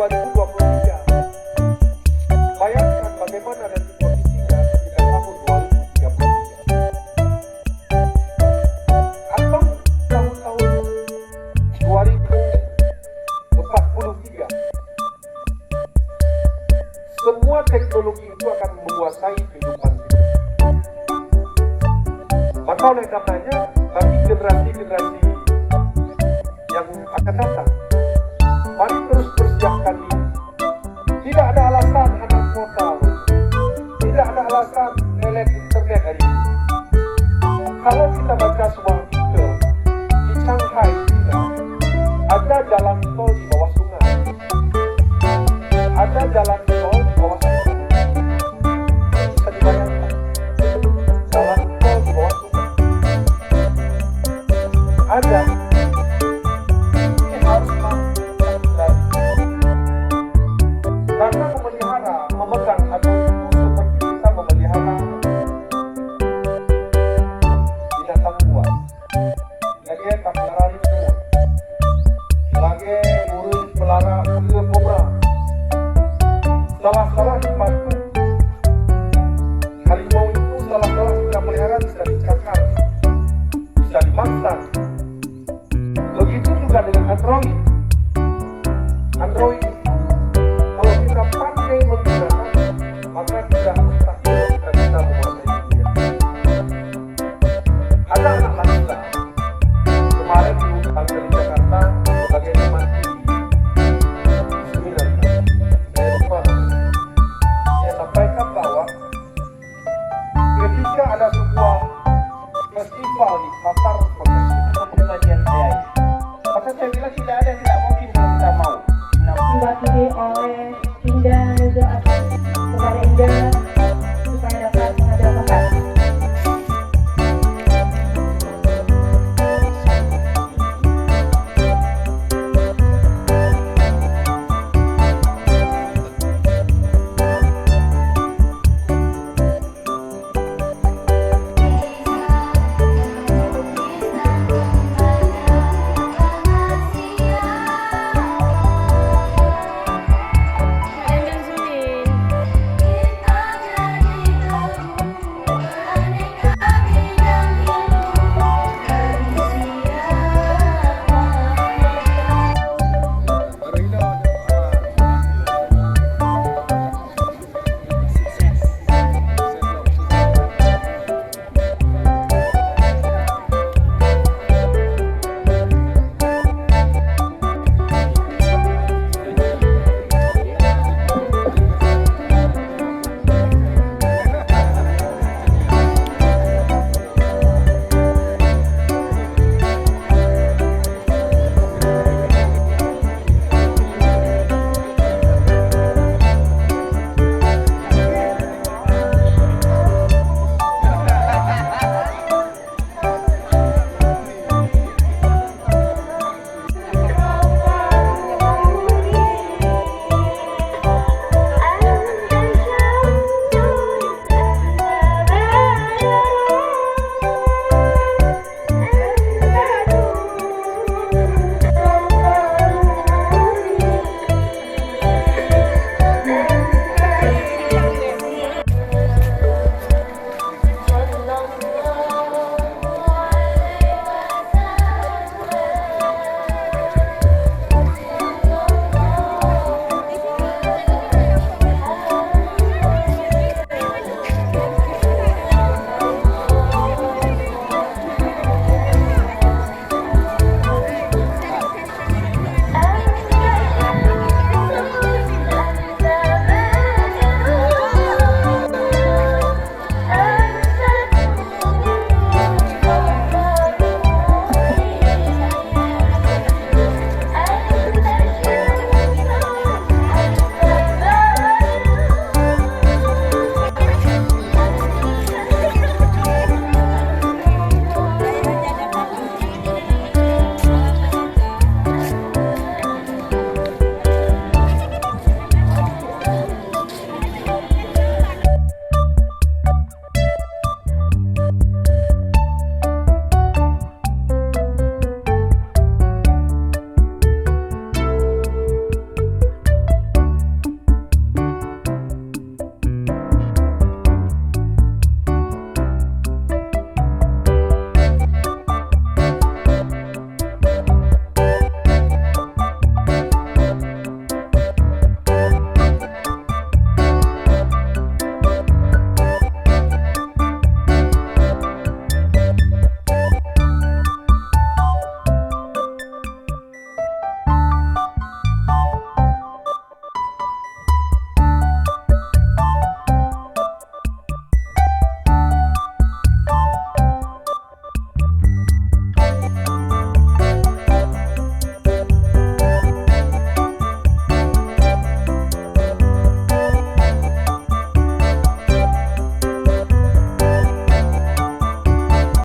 2023. Bayangkan bagaimana nanti kondisinya ketika tahun 2033 atau tahun-tahun 2043. Semua teknologi itu akan menguasai kehidupan kita. Maka oleh karenanya bagi generasi-generasi yang akan datang, mari terus persiapkan diri. Tidak ada alasan anak kota, tidak ada alasan melek internet hari ini. Kalau kita baca sebuah artikel di Shanghai, China, ada jalan tol di bawah sungai, ada jalan tol di bawah sungai. Bisa dibayangkan, jalan tol di bawah sungai. Ada. Ini harus mampu berani. Karena memelihara, memegang atau seperti kita memelihara binatang buas. Sebagai pelihara semua. Sebagai burung pelihara ular kobra. Salah-salah dibantu. Harimau itu salah-salah kita pelihara bisa dicakar, bisa dimasak. Begitu juga dengan Android. Android kalau kita pandai menggunakan, maka tidak mustahil kita bisa menguasai dunia. Ada anak laki-laki kemarin diundang dari Jakarta sebagai mati seminar. Saya lupa. Dia sampaikan bahwa ketika ada sebuah festival di Qatar pengajian AI, maka saya bilang tidak ada yang tidak mungkin kalau kita mau. Diwakili oleh Indah Reza Kepada Indah